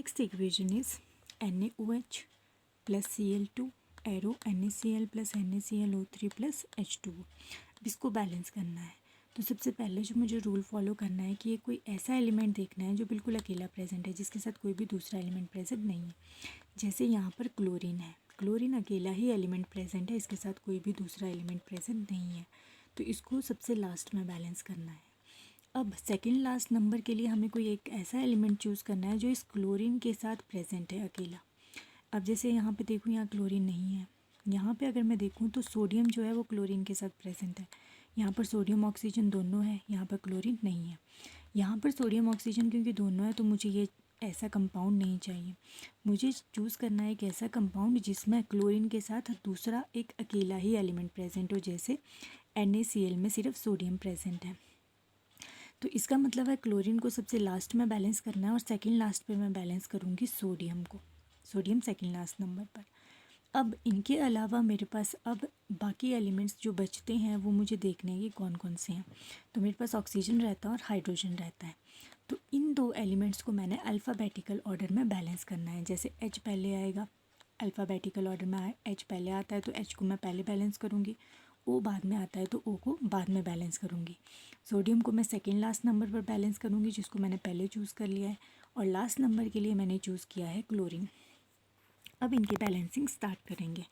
Next equation is NaOH plus Cl2 arrow NaCl plus NaClO3 plus H2O। अब इसको balance करना है तो सबसे पहले जो मुझे रूल फॉलो करना है कि ये कोई ऐसा एलिमेंट देखना है जो बिल्कुल अकेला प्रेजेंट है, जिसके साथ कोई भी दूसरा एलिमेंट प्रेजेंट नहीं है। जैसे यहाँ पर क्लोरीन है, क्लोरीन अकेला ही एलिमेंट प्रेजेंट है, इसके साथ कोई भी दूसरा एलिमेंट प्रेजेंट नहीं है, तो इसको सबसे लास्ट में बैलेंस करना है। अब सेकंड लास्ट नंबर के लिए हमें कोई एक ऐसा एलिमेंट चूज़ करना है जो इस क्लोरीन के साथ प्रेजेंट है अकेला। अब जैसे यहाँ पे देखूँ, यहाँ क्लोरीन नहीं है, यहाँ पे अगर मैं देखूँ तो सोडियम जो है वो क्लोरीन के साथ प्रेजेंट है। यहाँ पर सोडियम ऑक्सीजन दोनों है, यहाँ पर क्लोरीन नहीं है। यहाँ पर सोडियम ऑक्सीजन क्योंकि दोनों है तो मुझे ये ऐसा कंपाउंड नहीं चाहिए। मुझे चूज़ करना है एक ऐसा कंपाउंड जिसमें क्लोरीन के साथ दूसरा एक अकेला ही एलिमेंट प्रेजेंट हो, जैसे NaCl में सिर्फ सोडियम प्रेजेंट है। तो इसका मतलब है क्लोरीन को सबसे लास्ट में बैलेंस करना है और सेकंड लास्ट पे मैं बैलेंस करूँगी सोडियम को, सोडियम सेकंड लास्ट नंबर पर। अब इनके अलावा मेरे पास अब बाकी एलिमेंट्स जो बचते हैं वो मुझे देखने हैं कि कौन कौन से हैं। तो मेरे पास ऑक्सीजन रहता है और हाइड्रोजन रहता है। तो इन दो एलिमेंट्स को मैंने अल्फ़ाबेटिकल ऑर्डर में बैलेंस करना है। जैसे H पहले आएगा, अल्फ़ाबेटिकल ऑर्डर में H पहले आता है तो H को मैं पहले बैलेंस करूँगी, O बाद में आता है तो O को बाद में बैलेंस करूँगी। सोडियम को मैं सेकेंड लास्ट नंबर पर बैलेंस करूँगी, जिसको मैंने पहले चूज़ कर लिया है, और लास्ट नंबर के लिए मैंने चूज़ किया है क्लोरीन। अब इनकी बैलेंसिंग स्टार्ट करेंगे।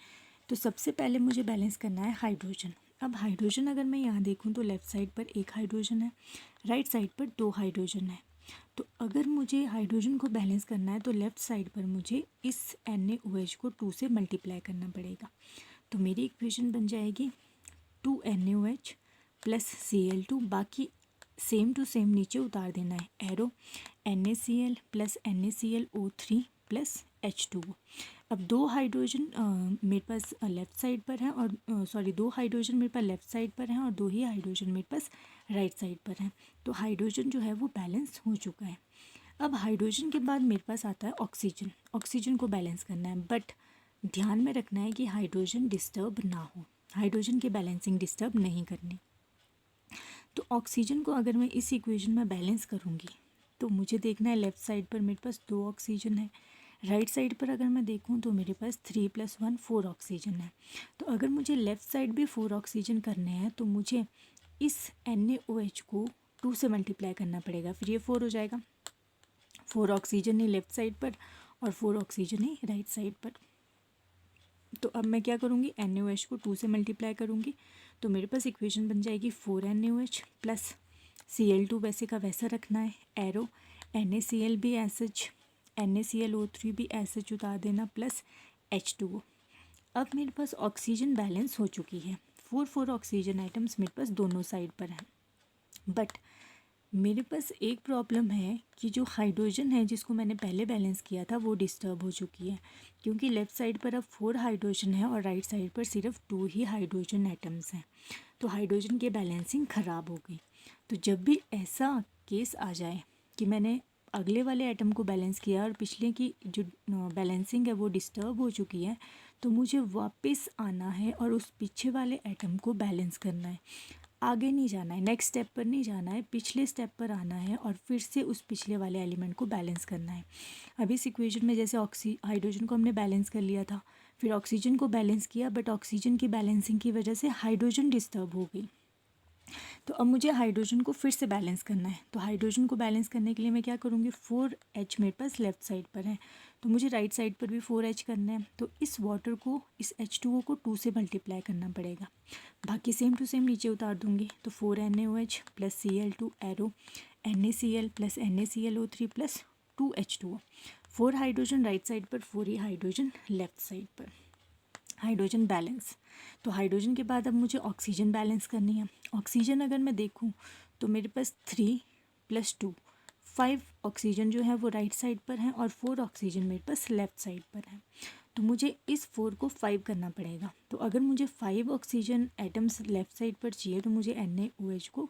तो सबसे पहले मुझे बैलेंस करना है हाइड्रोजन। अब हाइड्रोजन अगर मैं यहाँ देखूँ तो लेफ़्ट साइड पर एक हाइड्रोजन है, राइट साइड पर दो हाइड्रोजन है। तो अगर मुझे हाइड्रोजन को बैलेंस करना है तो लेफ़्ट साइड पर मुझे इस NaOH को 2 से मल्टीप्लाई करना पड़ेगा। तो मेरी इक्वेशन बन जाएगी 2NaOH प्लस Cl2, बाकी सेम टू सेम नीचे उतार देना है, arrow NaCl plus NaClO3 plus H2O। अब दो हाइड्रोजन मेरे पास लेफ़्ट साइड पर है और दो हाइड्रोजन मेरे पास लेफ़्ट साइड पर हैं और दो ही हाइड्रोजन मेरे पास राइट साइड पर हैं। तो हाइड्रोजन जो है वो बैलेंस हो चुका है। अब हाइड्रोजन के बाद मेरे पास आता है ऑक्सीजन। ऑक्सीजन को बैलेंस करना है, बट ध्यान में रखना है कि हाइड्रोजन डिस्टर्ब ना हो, हाइड्रोजन की बैलेंसिंग डिस्टर्ब नहीं करनी। तो ऑक्सीजन को अगर मैं इस इक्वेशन में बैलेंस करूँगी तो मुझे देखना है लेफ़्ट साइड पर मेरे पास 2 ऑक्सीजन है, राइट साइड पर अगर मैं देखूँ तो मेरे पास 3 + 1 4 ऑक्सीजन है। तो अगर मुझे लेफ़्ट साइड भी 4 ऑक्सीजन करने हैं तो मुझे इस NaOH को 2 से मल्टीप्लाई करना पड़ेगा, फिर ये 4 हो जाएगा। 4 ऑक्सीजन है लेफ़्ट साइड पर और 4 ऑक्सीजन है राइट साइड पर। तो अब मैं क्या करूँगी, NaOH को 2 से मल्टीप्लाई करूँगी, तो मेरे पास इक्वेशन बन जाएगी 4NaOH प्लस Cl2 वैसे का वैसा रखना है, एरो NaCl भी SH, NaClO3 भी SH उतार देना, प्लस H2O। अब मेरे पास ऑक्सीजन बैलेंस हो चुकी है, 4 ऑक्सीजन आइटम्स मेरे पास दोनों साइड पर हैं। बट मेरे पास एक प्रॉब्लम है कि जो हाइड्रोजन है जिसको मैंने पहले बैलेंस किया था वो डिस्टर्ब हो चुकी है, क्योंकि लेफ़्ट साइड पर अब 4 हाइड्रोजन है और राइट साइड पर सिर्फ 2 ही हाइड्रोजन एटम्स हैं। तो हाइड्रोजन की बैलेंसिंग ख़राब हो गई। तो जब भी ऐसा केस आ जाए कि मैंने अगले वाले एटम को बैलेंस किया और पिछले की जो बैलेंसिंग है वो डिस्टर्ब हो चुकी है, तो मुझे वापस आना है और उस पीछे वाले एटम को बैलेंस करना है। आगे नहीं जाना है, नेक्स्ट स्टेप पर नहीं जाना है, पिछले स्टेप पर आना है और फिर से उस पिछले वाले एलिमेंट को बैलेंस करना है। अब इस इक्वेशन में जैसे हाइड्रोजन को हमने बैलेंस कर लिया था, फिर ऑक्सीजन को बैलेंस किया, बट ऑक्सीजन की बैलेंसिंग की वजह से हाइड्रोजन डिस्टर्ब हो गई। तो अब मुझे हाइड्रोजन को फिर से बैलेंस करना है। तो हाइड्रोजन को बैलेंस करने के लिए मैं क्या करूँगी, 4H मेरे पास लेफ़्ट साइड पर है, तो मुझे राइट साइड पर भी 4H करना है। तो इस वाटर को, इस H2O को 2 से मल्टीप्लाई करना पड़ेगा, बाकी सेम टू सेम नीचे उतार दूँगी। तो 4NaOH plus Cl2 arrow NaCl plus NaClO3 plus 2H2O। 4 hydrogen right side पर, 4 ही हाइड्रोजन लेफ़्ट साइड पर, हाइड्रोजन बैलेंस। तो हाइड्रोजन के बाद अब मुझे ऑक्सीजन बैलेंस करनी है। ऑक्सीजन अगर मैं देखूं तो मेरे पास 3 + 2 5 ऑक्सीजन जो है वो राइट साइड पर हैं और 4 ऑक्सीजन मेरे पास लेफ़्ट साइड पर है। तो मुझे इस 4 को 5 करना पड़ेगा। तो अगर मुझे 5 ऑक्सीजन एटम्स लेफ़्ट साइड पर चाहिए तो मुझे NaOH को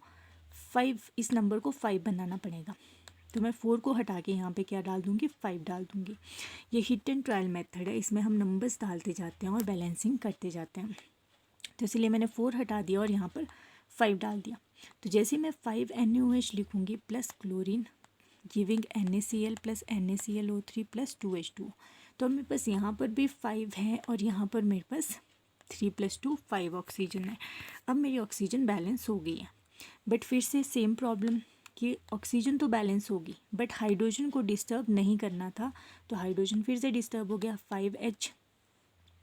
5, इस नंबर को 5 बनाना पड़ेगा। तो मैं 4 को हटा के यहाँ पे क्या डाल दूँगी, 5 डाल दूँगी। ये हिट एंड ट्रायल मेथड है, इसमें हम नंबर्स डालते जाते हैं और बैलेंसिंग करते जाते हैं। तो इसलिए मैंने 4 हटा दिया और यहाँ पर 5 डाल दिया। तो जैसे मैं 5NaOH लिखूँगी plus chlorine giving NaCl plus NaClO3 plus 2H2O। तो अब मेरे पास यहाँ पर भी 5 है और यहाँ पर मेरे पास 3 + 2 5 ऑक्सीजन है। अब मेरी ऑक्सीजन बैलेंस हो गई है, बट फिर से सेम प्रॉब्लम कि ऑक्सीजन तो बैलेंस होगी बट हाइड्रोजन को डिस्टर्ब नहीं करना था, तो हाइड्रोजन फिर से डिस्टर्ब हो गया 5H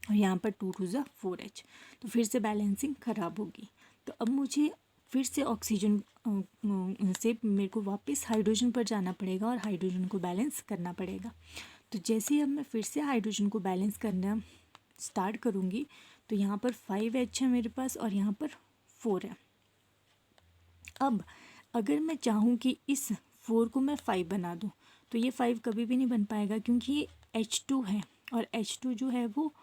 और यहाँ पर 2 2 4H, तो फिर से बैलेंसिंग ख़राब होगी। तो अब मुझे फिर से ऑक्सीजन से मेरे को वापस हाइड्रोजन पर जाना पड़ेगा और हाइड्रोजन को बैलेंस करना पड़ेगा। तो जैसे ही अब मैं फिर से हाइड्रोजन को बैलेंस करना स्टार्ट करूँगी तो यहाँ पर 5H है मेरे पास और यहाँ पर 4 है। अब अगर मैं चाहूँ कि इस 4 को मैं 5 बना दूँ तो ये 5 कभी भी नहीं बन पाएगा, क्योंकि ये H2 है और H2 जो है वो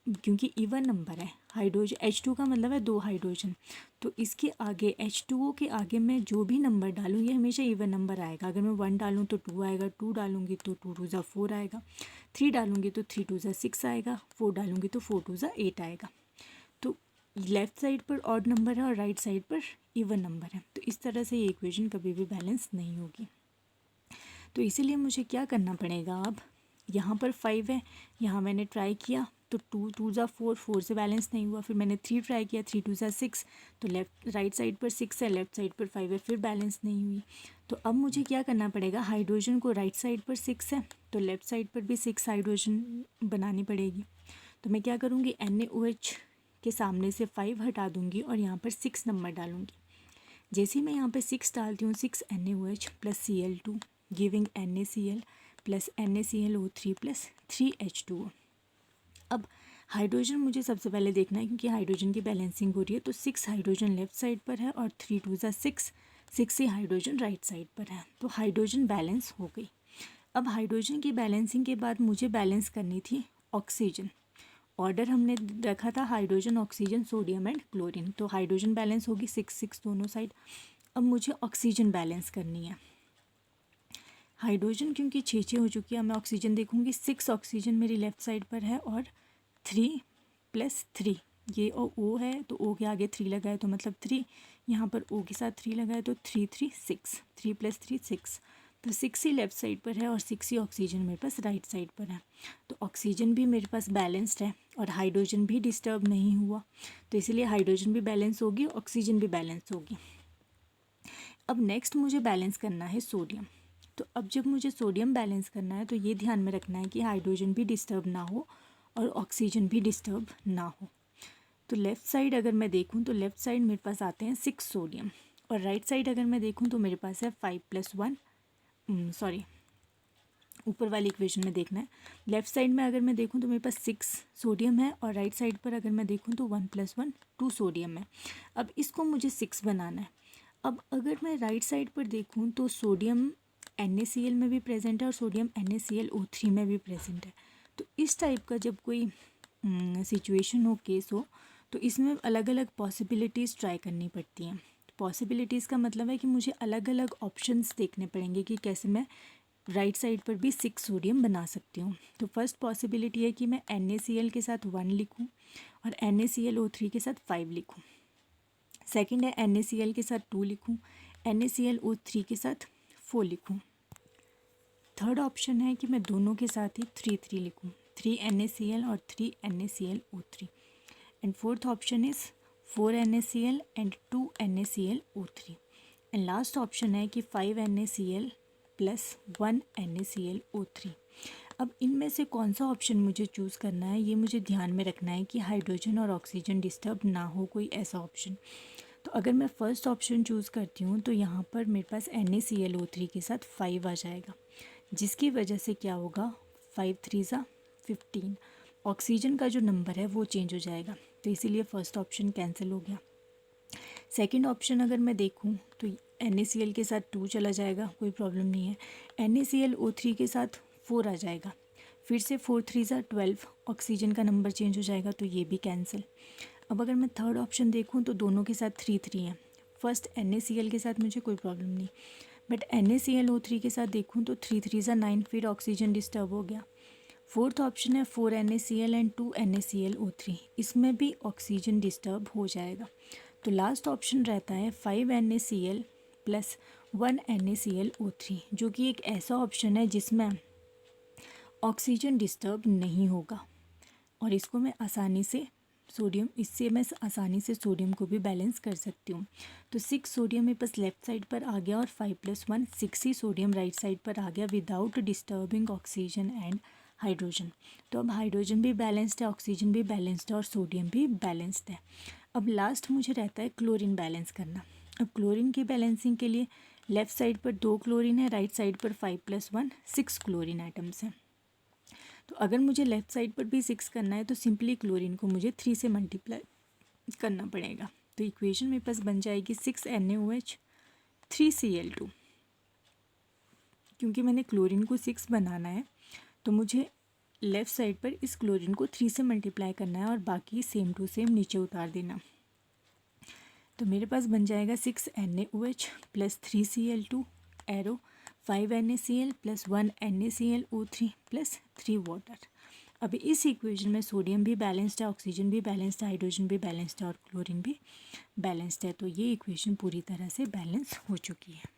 क्योंकि इवन नंबर है, हाइड्रोजन H2 का मतलब है 2 हाइड्रोजन, तो इसके आगे H2O के आगे मैं जो भी नंबर डालूँ ये हमेशा इवन नंबर आएगा। अगर मैं 1 डालूँ तो 2 आएगा, 2 डालूँगी तो 2 2 4 आएगा, 3 डालूँगी तो 3 2 6 आएगा, 4 डालूँगी तो 4 2 8 आएगा। तो लेफ़्ट साइड पर ऑड नंबर है और राइट साइड पर इवन नंबर है, तो इस तरह से ये इक्वेशन कभी भी बैलेंस नहीं होगी। तो इसीलिए मुझे क्या करना पड़ेगा, अब यहाँ पर 5 है, यहाँ मैंने ट्राई किया तो 2 2 4 4 से बैलेंस नहीं हुआ, फिर मैंने 3 ट्राई किया 3 2 6, तो राइट साइड पर 6 है, लेफ़्ट साइड पर 5 है, फिर बैलेंस नहीं हुई। तो अब मुझे क्या करना पड़ेगा, हाइड्रोजन को राइट साइड पर 6 है तो लेफ़्ट साइड पर भी 6 हाइड्रोजन बनानी पड़ेगी। तो मैं क्या करूँगी, NaOH के सामने से 5 हटा दूँगी और यहाँ पर 6 नंबर डालूँगी। जैसे ही मैं यहाँ पे 6 डालती हूँ, 6 NaOH plus Cl2 giving NaCl plus NaClO3 plus 3H2O। अब हाइड्रोजन मुझे सबसे पहले देखना है, क्योंकि हाइड्रोजन की बैलेंसिंग हो रही है, तो 6 हाइड्रोजन लेफ़्ट साइड पर है और 3 2 6 ही हाइड्रोजन राइट साइड पर है, तो हाइड्रोजन बैलेंस हो गई। अब हाइड्रोजन की बैलेंसिंग के बाद मुझे बैलेंस करनी थी ऑक्सीजन। ऑर्डर हमने रखा था hydrogen, oxygen, sodium and chlorine, तो हाइड्रोजन बैलेंस होगी 6 6 दोनों साइड। अब मुझे ऑक्सीजन बैलेंस करनी है। हाइड्रोजन क्योंकि 6 हो चुकी है, मैं ऑक्सीजन देखूंगी 6 ऑक्सीजन मेरी लेफ़्ट साइड पर है और 3 + 3, ये O है तो O के आगे 3 लगा है तो मतलब 3, यहाँ पर O के साथ 3 लगा है तो 3 3 6, 3 + 3 6, तो 6 ही लेफ़्ट साइड पर है और 6 ही ऑक्सीजन मेरे पास राइट साइड पर है। तो ऑक्सीजन भी मेरे पास बैलेंस्ड है और हाइड्रोजन भी डिस्टर्ब नहीं हुआ, तो इसलिए हाइड्रोजन भी बैलेंस होगी, ऑक्सीजन भी बैलेंस होगी। अब नेक्स्ट मुझे बैलेंस करना है सोडियम। तो अब जब मुझे सोडियम बैलेंस करना है तो ये ध्यान में रखना है कि हाइड्रोजन भी डिस्टर्ब ना हो और ऑक्सीजन भी डिस्टर्ब ना हो। तो लेफ़्ट साइड अगर मैं देखूं तो लेफ़्ट साइड मेरे पास आते हैं 6 सोडियम और राइट साइड अगर मैं देखूं तो मेरे पास है 5 + 1, सॉरी ऊपर वाली इक्वेशन में देखना है। लेफ़्ट साइड में अगर मैं देखूं तो मेरे पास 6 सोडियम है और राइट साइड पर अगर मैं देखूं तो 1 + 1 2 सोडियम है। अब इसको मुझे 6 बनाना है। अब अगर मैं राइट साइड पर देखूं तो सोडियम NaCl में भी प्रेजेंट है और सोडियम NaClO3 में भी प्रेजेंट है। तो इस टाइप का जब कोई सिचुएशन हो, केस हो, तो इसमें अलग अलग पॉसिबिलिटीज़ ट्राई करनी पड़ती हैं। पॉसिबिलिटीज़ का मतलब है कि मुझे अलग अलग ऑप्शंस देखने पड़ेंगे कि कैसे मैं राइट साइड पर भी 6 सोडियम बना सकती हूँ। तो फर्स्ट पॉसिबिलिटी है कि मैं NaCl के साथ 1 लिखूँ और NaClO3 के साथ 5 लिखूँ। सेकंड है NaCl के साथ 2 लिखूँ, NaClO3 के साथ 4 लिखूँ। थर्ड ऑप्शन है कि मैं दोनों के साथ ही 3 3 लिखूँ, 3 NaCl और 3 NaClO3। And fourth option is 4 NaCl and 2 NaClO3। And last option है कि 5 NaCl प्लस 1 NaClO3। अब इनमें से कौन सा ऑप्शन मुझे चूज़ करना है, ये मुझे ध्यान में रखना है कि हाइड्रोजन और ऑक्सीजन डिस्टर्ब ना हो, कोई ऐसा ऑप्शन। तो अगर मैं फ़र्स्ट ऑप्शन चूज़ करती हूँ तो यहाँ पर मेरे पास NaClO3 के साथ 5 आ जाएगा, जिसकी वजह से क्या होगा, 5 3 15, ऑक्सीजन का जो नंबर है वो चेंज हो जाएगा, तो इसीलिए फ़र्स्ट ऑप्शन कैंसिल हो गया। सेकंड ऑप्शन अगर मैं देखूँ तो NaCl के साथ 2 चला जाएगा, कोई प्रॉब्लम नहीं है। NaClO3 के साथ 4 आ जाएगा, फिर से 4 3 12, ऑक्सीजन का नंबर चेंज हो जाएगा, तो ये भी कैंसिल। अब अगर मैं थर्ड ऑप्शन देखूँ तो दोनों के साथ 3 3 है। फर्स्ट NaCl के साथ मुझे कोई प्रॉब्लम नहीं, बट NaClO3 के साथ देखूँ तो 3 3 9, फिर ऑक्सीजन डिस्टर्ब हो गया। फोर्थ ऑप्शन है 4 NaCl एंड 2 NaClO3, इसमें भी ऑक्सीजन डिस्टर्ब हो जाएगा। तो लास्ट ऑप्शन रहता है 5 NaCl प्लस 1 NaClO3, जो कि एक ऐसा ऑप्शन है जिसमें ऑक्सीजन डिस्टर्ब नहीं होगा और इसको मैं आसानी से आसानी से सोडियम को भी बैलेंस कर सकती हूँ। तो 6 सोडियम मेरे पास लेफ्ट साइड पर आ गया और 5 + 1 6 ही सोडियम राइट साइड पर आ गया without disturbing oxygen and hydrogen. तो अब हाइड्रोजन भी बैलेंस्ड है, ऑक्सीजन भी बैलेंस्ड है और सोडियम भी बैलेंस्ड है। अब लास्ट मुझे रहता है क्लोरीन बैलेंस करना। अब क्लोरीन की बैलेंसिंग के लिए लेफ़्ट साइड पर 2 क्लोरीन है, राइट साइड पर 5 + 1 6 क्लोरीन आइटम्स हैं। तो अगर मुझे लेफ़्ट साइड पर भी 6 करना है तो सिंपली क्लोरीन को मुझे 3 से मल्टीप्लाई करना पड़ेगा। तो इक्वेशन मेरे पास बन जाएगी 6 NaOH 3 Cl2। क्योंकि मैंने क्लोरीन को 6 बनाना है तो मुझे लेफ़्ट साइड पर इस क्लोरीन को 3 से मल्टीप्लाई करना है और बाकी सेम टू सेम नीचे उतार देना। तो मेरे पास बन जाएगा 6 NaOH + 3 Cl2 arrow 5 NaCl + 1 NaClO3 + 3 water. अब इस इक्वेशन में सोडियम भी बैलेंस्ड है, ऑक्सीजन भी बैलेंस्ड है, हाइड्रोजन भी बैलेंस्ड है और क्लोरीन भी बैलेंस्ड है। तो ये इक्वेशन पूरी तरह से बैलेंस हो चुकी है।